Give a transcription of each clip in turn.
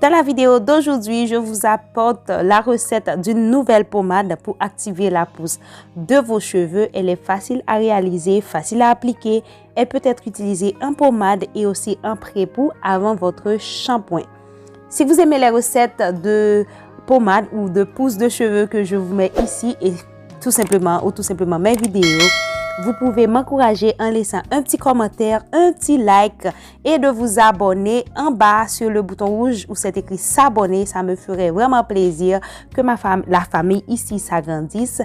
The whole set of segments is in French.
Dans la vidéo d'aujourd'hui, je vous apporte la recette d'une nouvelle pommade pour activer la pousse de vos cheveux. Elle est facile à réaliser, facile à appliquer. Elle peut être utilisée en pommade et aussi en pré-pou avant votre shampoing. Si vous aimez les recettes de pommade ou de pousse de cheveux que je vous mets ici et tout simplement mes vidéos, vous pouvez m'encourager en laissant un petit commentaire, un petit like et de vous abonner en bas sur le bouton rouge où c'est écrit s'abonner. Ça me ferait vraiment plaisir que la famille ici s'agrandisse.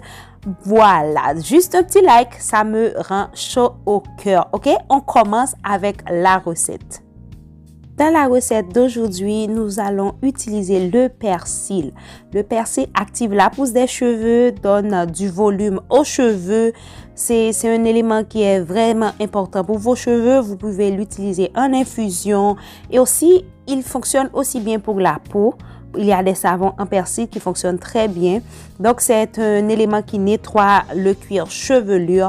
Voilà, juste un petit like, ça me rend chaud au cœur. Ok, on commence avec la recette. Dans la recette d'aujourd'hui, nous allons utiliser le persil. Le persil active la pousse des cheveux, donne du volume aux cheveux. C'est un élément qui est vraiment important pour vos cheveux. Vous pouvez l'utiliser en infusion et aussi, il fonctionne aussi bien pour la peau. Il y a des savons en persil qui fonctionnent très bien. Donc, c'est un élément qui nettoie le cuir chevelu.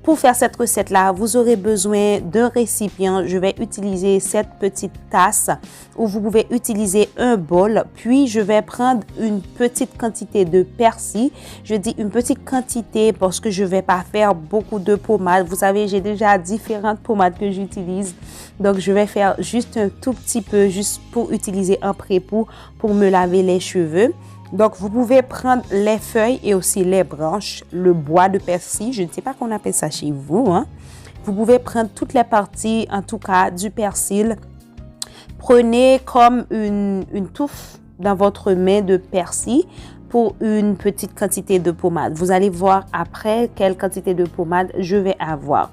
Pour faire cette recette-là, vous aurez besoin d'un récipient. Je vais utiliser cette petite tasse ou vous pouvez utiliser un bol. Puis, je vais prendre une petite quantité de persil. Je dis une petite quantité parce que je ne vais pas faire beaucoup de pommade. Vous savez, j'ai déjà différentes pommades que j'utilise. Donc, je vais faire juste un tout petit peu, juste pour utiliser en pré-pou pour me laver les cheveux. Donc, vous pouvez prendre les feuilles et aussi les branches, le bois de persil. Je ne sais pas qu'on appelle ça chez vous. Vous pouvez prendre toutes les parties, en tout cas, du persil. Prenez comme une touffe dans votre main de persil pour une petite quantité de pommade. Vous allez voir après quelle quantité de pommade je vais avoir.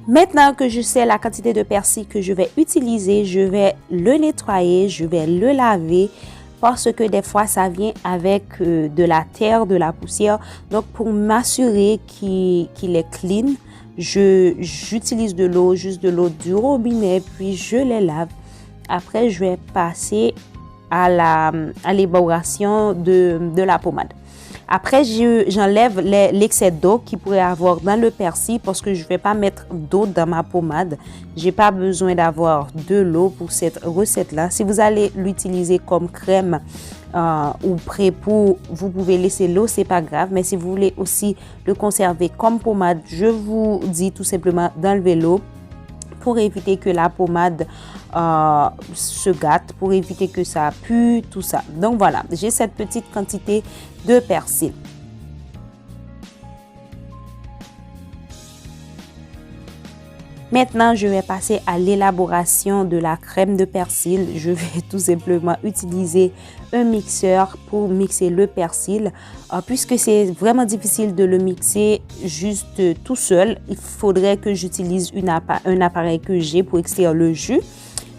Maintenant que je sais la quantité de persil que je vais utiliser, je vais le nettoyer, je vais le laver parce que des fois ça vient avec de la terre, de la poussière. Donc pour m'assurer qu'il est clean, j'utilise de l'eau, juste de l'eau du robinet, puis je les lave. Après, je vais passer à l'élaboration de la pommade. Après, j'enlève l'excès d'eau qu'il pourrait avoir dans le persil parce que je ne vais pas mettre d'eau dans ma pommade. Je n'ai pas besoin d'avoir de l'eau pour cette recette-là. Si vous allez l'utiliser comme crème ou pré-pou, vous pouvez laisser l'eau, ce n'est pas grave. Mais si vous voulez aussi le conserver comme pommade, je vous dis tout simplement d'enlever l'eau pour éviter que la pommade se gâte, pour éviter que ça pue, tout ça. Donc voilà, j'ai cette petite quantité de persil. Maintenant, je vais passer à l'élaboration de la crème de persil. Je vais tout simplement utiliser un mixeur pour mixer le persil. Puisque c'est vraiment difficile de le mixer juste tout seul, il faudrait que j'utilise un appareil que j'ai pour extraire le jus.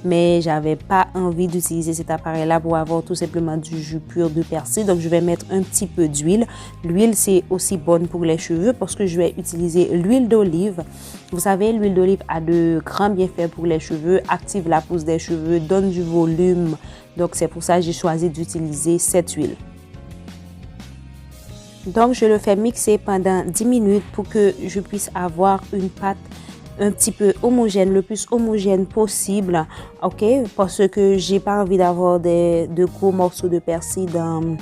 Mais j'avais pas envie d'utiliser cet appareil-là pour avoir tout simplement du jus pur de persil. Donc, je vais mettre un petit peu d'huile. L'huile, c'est aussi bonne pour les cheveux parce que je vais utiliser l'huile d'olive. Vous savez, l'huile d'olive a de grands bienfaits pour les cheveux, active la pousse des cheveux, donne du volume. Donc, c'est pour ça que j'ai choisi d'utiliser cette huile. Donc, je le fais mixer pendant 10 minutes pour que je puisse avoir une pâte un petit peu homogène, le plus homogène possible, ok, parce que j'ai pas envie d'avoir de gros morceaux de persil dans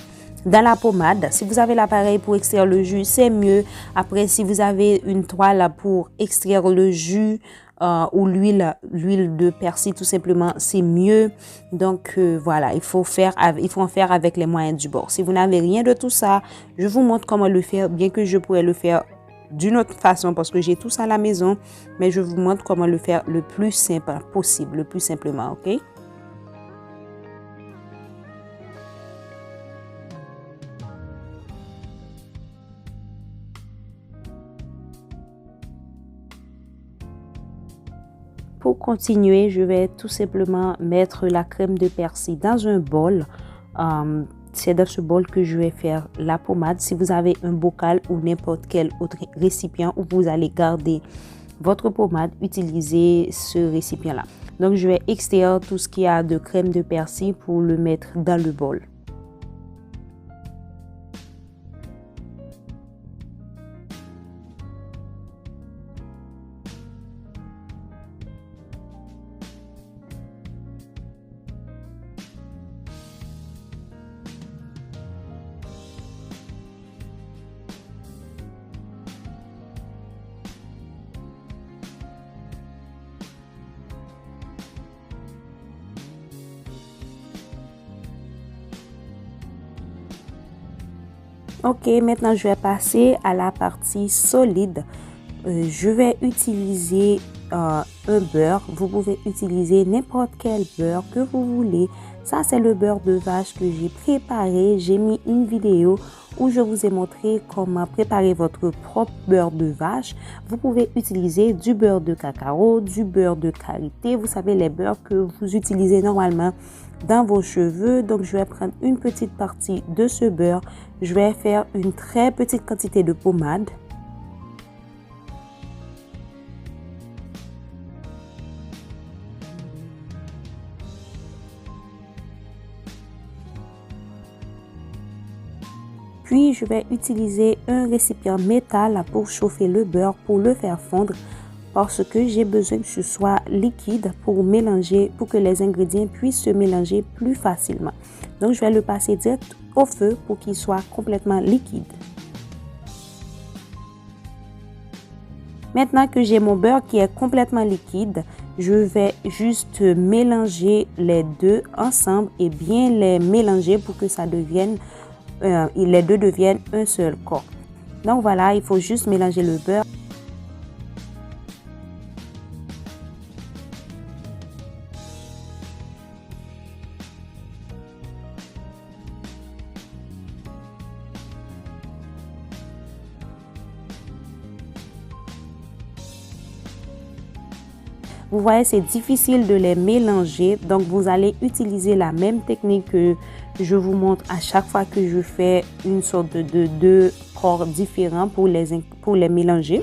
la pommade. Si vous avez l'appareil pour extraire le jus, c'est mieux. Après, si vous avez une toile pour extraire le jus ou l'huile de persil, tout simplement, c'est mieux. Donc voilà, il faut en faire avec les moyens du bord. Si vous n'avez rien de tout ça, je vous montre comment le faire, bien que je pourrais le faire d'une autre façon parce que j'ai tout ça à la maison, mais je vous montre comment le faire le plus simple possible, le plus simplement, ok? Pour continuer, je vais tout simplement mettre la crème de persil dans un bol. C'est dans ce bol que je vais faire la pommade. Si vous avez un bocal ou n'importe quel autre récipient où vous allez garder votre pommade, utilisez ce récipient-là. Donc, je vais extraire tout ce qu'il y a de crème de persil pour le mettre dans le bol. Ok, maintenant je vais passer à la partie solide. Je vais utiliser un beurre. Vous pouvez utiliser n'importe quel beurre que vous voulez. Ça, c'est le beurre de vache que j'ai préparé. J'ai mis une vidéo où je vous ai montré comment préparer votre propre beurre de vache. Vous pouvez utiliser du beurre de cacao, du beurre de karité. Vous savez, les beurres que vous utilisez normalement dans vos cheveux. Donc, je vais prendre une petite partie de ce beurre. Je vais faire une très petite quantité de pommade. Puis, je vais utiliser un récipient métal pour chauffer le beurre, pour le faire fondre, parce que j'ai besoin que ce soit liquide pour mélanger, pour que les ingrédients puissent se mélanger plus facilement. Donc, je vais le passer direct au feu pour qu'il soit complètement liquide. Maintenant que j'ai mon beurre qui est complètement liquide, je vais juste mélanger les deux ensemble et bien les mélanger pour que ça devienne les deux deviennent un seul corps. Donc voilà, il faut juste mélanger le beurre. Vous voyez, c'est difficile de les mélanger. Donc, vous allez utiliser la même technique que je vous montre à chaque fois que je fais une sorte de deux corps différents pour les mélanger.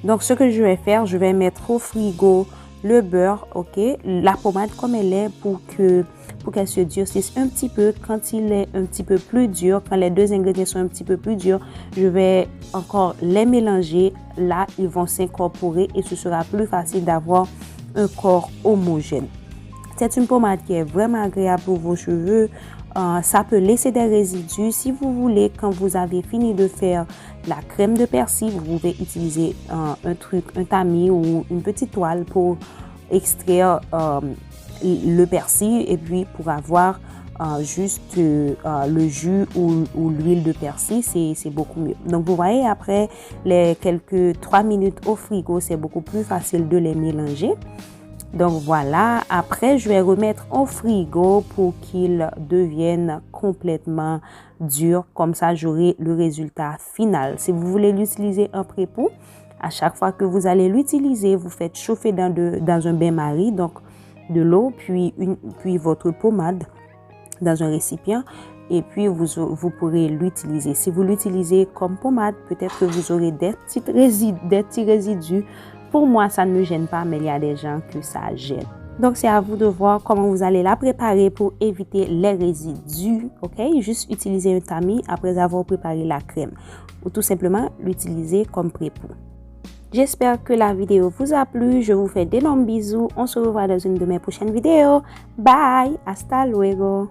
Donc, ce que je vais faire, je vais mettre au frigo le beurre, ok, la pommade comme elle est pour qu'elle se durcisse un petit peu. Quand il est un petit peu plus dur, quand les deux ingrédients sont un petit peu plus durs, je vais encore les mélanger. Là, ils vont s'incorporer et ce sera plus facile d'avoir un corps homogène. C'est une pommade qui est vraiment agréable pour vos cheveux. Ça peut laisser des résidus. Si vous voulez, quand vous avez fini de faire la crème de persil, vous pouvez utiliser un tamis ou une petite toile pour extraire le persil et puis pour avoir juste le jus ou l'huile de persil, c'est beaucoup mieux. Donc vous voyez, après les quelques 3 minutes au frigo, c'est beaucoup plus facile de les mélanger. Donc voilà, après je vais remettre au frigo pour qu'ils deviennent complètement durs. Comme ça, j'aurai le résultat final. Si vous voulez l'utiliser en pré-pot, à chaque fois que vous allez l'utiliser, vous faites chauffer dans un bain-marie, donc de l'eau, puis votre pommade dans un récipient. Et puis, vous pourrez l'utiliser. Si vous l'utilisez comme pommade, peut-être que vous aurez des petits résidus. Pour moi, ça ne me gêne pas, mais il y a des gens que ça gêne. Donc, c'est à vous de voir comment vous allez la préparer pour éviter les résidus. Ok, juste utiliser un tamis après avoir préparé la crème. Ou tout simplement l'utiliser comme pré-pot. J'espère que la vidéo vous a plu. Je vous fais d'énormes bisous. On se revoit dans une de mes prochaines vidéos. Bye! Hasta luego!